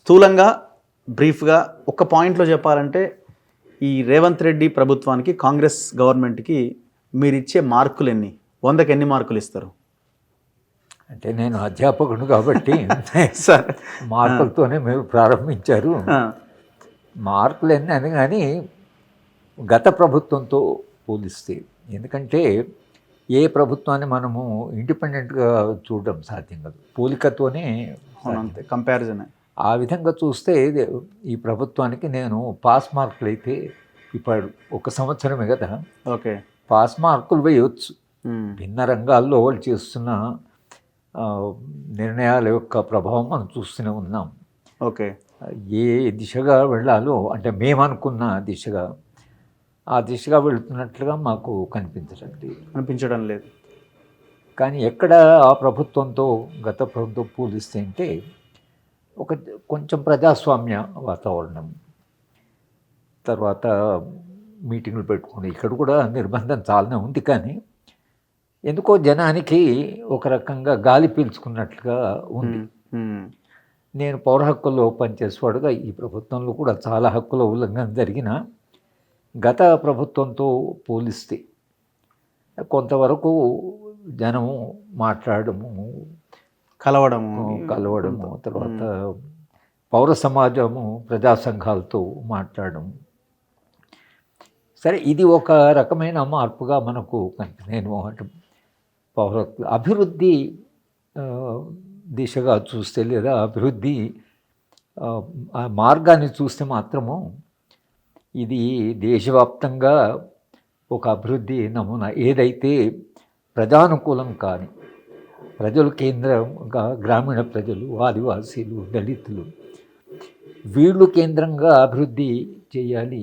స్థూలంగా బ్రీఫ్గా ఒక పాయింట్లో చెప్పాలంటే ఈ రేవంత్ రెడ్డి ప్రభుత్వానికి కాంగ్రెస్ గవర్నమెంట్కి మీరు ఇచ్చే మార్కులు ఎన్ని, 100కి ఎన్ని మార్కులు ఇస్తారు? అంటే నేను అధ్యాపకుడు కాబట్టి సార్ మార్కులతోనే మీరు ప్రారంభించారు. మార్కులు ఎన్ని అని కానీ గత ప్రభుత్వంతో పోలిస్తే, ఎందుకంటే ఏ ప్రభుత్వాన్ని మనము ఇండిపెండెంట్గా చూడడం సాధ్యం కాదు, పోలికతోనే అంతే, కంపారిజన్. ఆ విధంగా చూస్తే ఈ ప్రభుత్వానికి నేను పాస్ మార్కులు అయితే ఇప్పుడు 1 సంవత్సరమే కదా, ఓకే, పాస్ మార్కులు వేయవచ్చు. భిన్న రంగాల్లో వాళ్ళు చేస్తున్న నిర్ణయాల యొక్క ప్రభావం మనం చూస్తూనే ఉన్నాం. ఓకే, ఏ దిశగా వెళ్ళాలో అంటే మేము అనుకున్న దిశగా ఆ దిశగా వెళుతున్నట్లుగా మాకు కనిపించడం లేదు. కానీ ఎక్కడ ఆ ప్రభుత్వంతో గత ప్రభుత్వం పోలిస్తే అంటే కొంచెం ప్రజాస్వామ్య వాతావరణం, తర్వాత మీటింగులు పెట్టుకుని ఇక్కడ కూడా నిర్బంధం చాలానే ఉంది. కానీ ఎందుకో జనానికి ఒక రకంగా గాలి పీల్చుకున్నట్లుగా ఉంది. నేను పౌర హక్కుల్లో పనిచేసేవాడుగా ఈ ప్రభుత్వంలో కూడా చాలా హక్కుల ఉల్లంఘన జరిగిన గత ప్రభుత్వంతో పోలిస్తే కొంతవరకు జనము మాట్లాడము, కలవడము, తర్వాత పౌర సమాజము ప్రజా సంఘాలతో మాట్లాడడం, సరే ఇది ఒక రకమైన మార్పుగా మనకు నేను పౌర అభివృద్ధి దిశగా చూస్తే లేదా అభివృద్ధి ఆ మార్గాన్ని చూస్తే మాత్రము ఇది దేశవ్యాప్తంగా ఒక అభివృద్ధి నమూనా. ఏదైతే ప్రజానుకూలం కానీ ప్రజలు కేంద్రంగా గ్రామీణ ప్రజలు, ఆదివాసీలు, దళితులు వీళ్ళు కేంద్రంగా అభివృద్ధి చేయాలి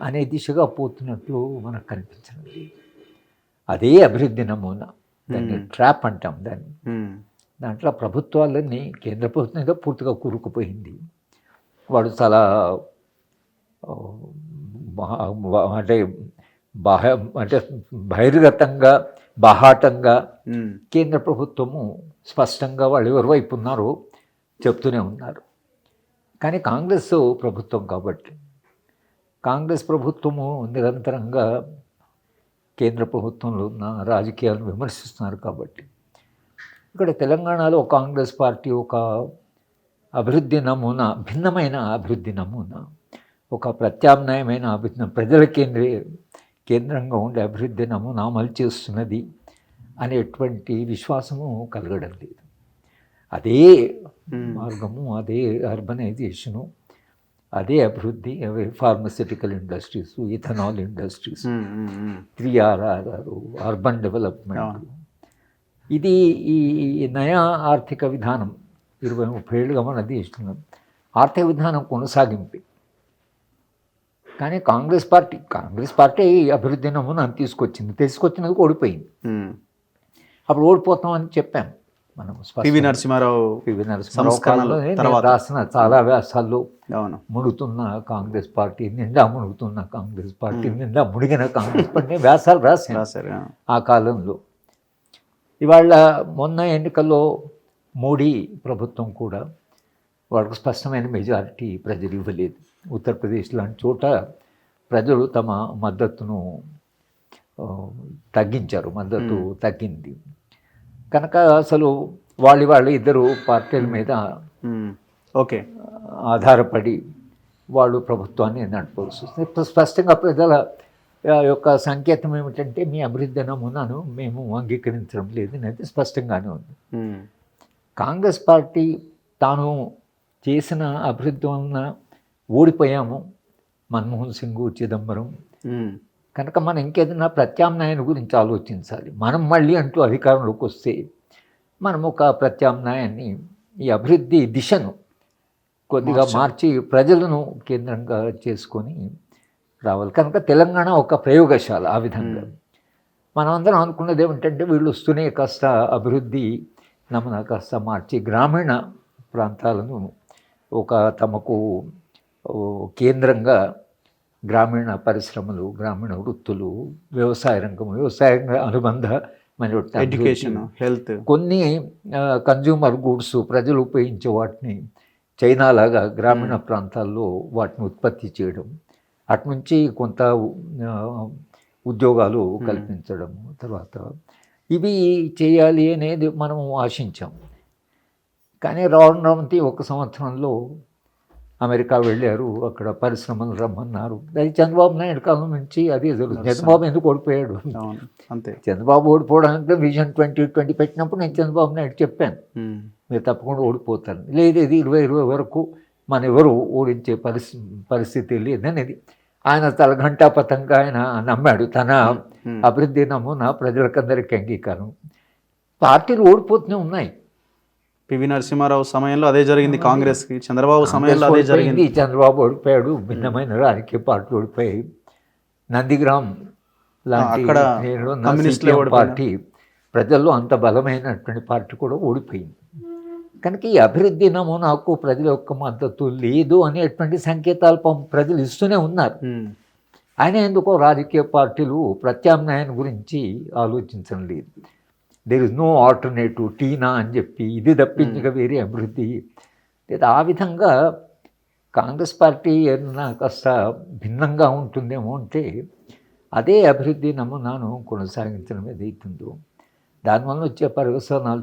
అనే దిశగా పోతున్నట్లు మనకు కనిపించడం లేదు. అదే అభివృద్ధి నమూనా, దాన్ని ట్రాప్ అంటాం దాన్ని. దాంట్లో ప్రభుత్వాలన్నీ కేంద్ర ప్రభుత్వం ఏదో పూర్తిగా కూరుకుపోయింది. వాడు చాలా అంటే బహిర్గతంగా బాహాటంగా కేంద్ర ప్రభుత్వము స్పష్టంగా వాళ్ళు ఎవరి వైపు ఉన్నారో చెప్తూనే ఉన్నారు. కానీ కాంగ్రెస్ ప్రభుత్వం కాబట్టి కాంగ్రెస్ ప్రభుత్వము నిరంతరంగా కేంద్ర ప్రభుత్వంలో ఉన్న రాజకీయాలను విమర్శిస్తున్నారు కాబట్టి ఇక్కడ తెలంగాణలో కాంగ్రెస్ పార్టీ ఒక అభివృద్ధి నమూనా, భిన్నమైన అభివృద్ధి నమూనా, ఒక ప్రత్యామ్నాయమైన అభివృద్ధి, ప్రజల కేంద్రంగా ఉండే అభివృద్ధి నమూనా అమలు చేస్తున్నది అనేటువంటి విశ్వాసము కలగడం లేదు. అదే మార్గము, అదే అర్బనైజేషను, అదే అభివృద్ధి, అవే pharmaceutical industries, ethanol industries, 3RR, urban development. ఇది ఈ నయా ఆర్థిక విధానం 20-30 ఏళ్ళుగా మన దేశంలో ఆర్థిక విధానం కొనసాగింపే. కానీ కాంగ్రెస్ పార్టీ అభివృద్ధి నమూనా తీసుకొచ్చినందుకు ఓడిపోయింది. అప్పుడు ఓడిపోతామని చెప్పాం మనం. పివి నరసింహారావు రాసిన చాలా వ్యాసాల్లో మునుగుతున్న కాంగ్రెస్ పార్టీ నిండా మునిగిన కాంగ్రెస్ పార్టీ వ్యాసాలు రాశారు ఆ కాలంలో. ఇవాళ మొన్న ఎన్నికల్లో మోడీ ప్రభుత్వం కూడా వాళ్ళకు స్పష్టమైన మెజారిటీ ప్రజలు ఇవ్వలేదు. ఉత్తరప్రదేశ్ లాంటి చోట ప్రజలు తమ మద్దతును తగ్గించారు, మద్దతు తగ్గింది. కనుక అసలు వాళ్ళు ఇద్దరు పార్టీల మీద ఆధారపడి వాళ్ళు ప్రభుత్వాన్ని నడపవలసి వస్తుంది. స్పష్టంగా ప్రజల యొక్క సంకేతం ఏమిటంటే మీ అభివృద్ధి నమూనాను మేము అంగీకరించడం లేదు అనేది స్పష్టంగానే ఉంది. కాంగ్రెస్ పార్టీ తాను చేసిన అభివృద్ధి వలన ఓడిపోయాము, మన్మోహన్ సింగ్, చిదంబరం, కనుక మనం ఇంకేదైనా ప్రత్యామ్నాయాన్ని గురించి ఆలోచించాలి. మనం మళ్ళీ అంటూ అధికారంలోకి వస్తే మనం ఒక ప్రత్యామ్నాయాన్ని, ఈ అభివృద్ధి దిశను కొద్దిగా మార్చి ప్రజలను కేంద్రంగా చేసుకొని రావాలి. కనుక తెలంగాణ ఒక ప్రయోగశాల. ఆ విధంగా మనం అందరం అనుకున్నది ఏమిటంటే వీళ్ళు వస్తూనే కాస్త అభివృద్ధి నమూనా కాస్త మార్చి గ్రామీణ ప్రాంతాలను ఒక తమకు కేంద్రంగా గ్రామీణ పరిశ్రమలు, గ్రామీణ వృత్తులు, వ్యవసాయ రంగం, వ్యవసాయ అనుబంధ ఎడ్యుకేషన్, హెల్త్, కొన్ని కన్జ్యూమర్ గూడ్స్ ప్రజలు ఉపయోగించే వాటిని చైనా లాగా గ్రామీణ ప్రాంతాల్లో వాటిని ఉత్పత్తి చేయడం, అటు నుంచి కొంత ఆ, ఉద్యోగాలు కల్పించడం, తర్వాత ఇవి చేయాలి అనేది మనం ఆశించాం. కానీ రావణరామతి 1 సంవత్సరంలో అమెరికా వెళ్ళారు, అక్కడ పరిశ్రమలు రమ్మన్నారు. అది చంద్రబాబు నాయుడు కాలం నుంచి అదే జరుగుతుంది. చంద్రబాబు ఎందుకు ఓడిపోయాడు? అవును, అంతే. చంద్రబాబు ఓడిపోవడానికి విజన్ 2020 పెట్టినప్పుడు నేను చంద్రబాబు నాయుడు చెప్పాను, మీరు తప్పకుండా ఓడిపోతారు. లేదు, ఇది 2020 వరకు మన ఎవరు ఓడించే పరిస్థితి లేదనేది ఆయన తలఘంటాపథంగా ఆయన నమ్మాడు. తన అభివృద్ధి నమూనా ప్రజలకందరికీ అంగీకారం. పార్టీలు ఓడిపోతూనే ఉన్నాయి. పివి నరసింహారావు సమయంలో అదే జరిగింది కాంగ్రెస్కి, చంద్రబాబు సమయంలో అదే జరిగింది. చంద్రబాబు ఓడిపోయాడు, భిన్నమైన రాజకీయ పార్టీలు ఓడిపోయాయి. నందిగ్రామ్ లాంటి అక్కడ కమ్యూనిస్టులే CPM ఓడిపోయినారు. పార్టీ ప్రజల్లో అంత బలమైనటువంటి పార్టీ కూడా ఓడిపోయింది. కనుక ఈ అభివృద్ధి నమూనాకు ప్రజల యొక్క మద్దతు లేదు అనేటువంటి సంకేతాలు ప్రజలు ఇస్తూనే ఉన్నారు. ఆయన ఎందుకో రాజకీయ పార్టీలు ప్రత్యామ్నాయం గురించి ఆలోచించడం లేదు. దేర్ ఇస్ నో ఆల్టర్నేటివ్, టీనా అని చెప్పి ఇది తప్పించక వేరే అభివృద్ధి లేదా. ఆ విధంగా కాంగ్రెస్ పార్టీ ఏదైనా కాస్త భిన్నంగా ఉంటుందేమో అంటే అదే అభివృద్ధి నమూనాను కొనసాగించడం ఏదైతుందో దానివల్ల వచ్చే పర్యవసానాలు